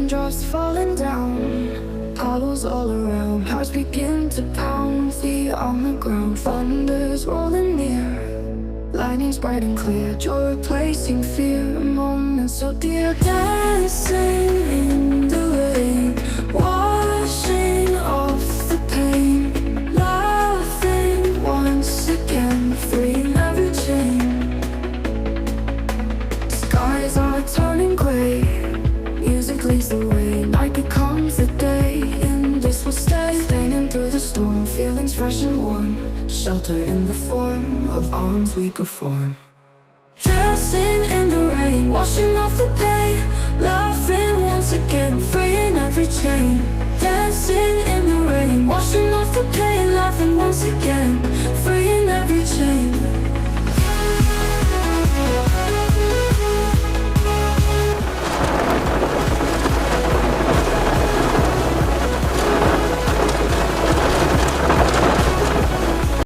Raindrops falling down, puddles all around. Hearts begin to pound, feet on the ground. Thunder's rolling near, lightning's bright and clear. Joy replacing fear, moments so dear. Dancing in the rain, washing off the pain. Laughing once again, freeing every chain. Skies are turning gray, music leads the way. Night becomes the day, in this we'll stay. Staying through the storm, feelings fresh and warm. Shelter in the form of arms we perform. Dancing in the rain, washing off the pain. Laughing once again, freeing every chain. Dancing in the rain, washing off the pain. Laughing once again, freeing every chain.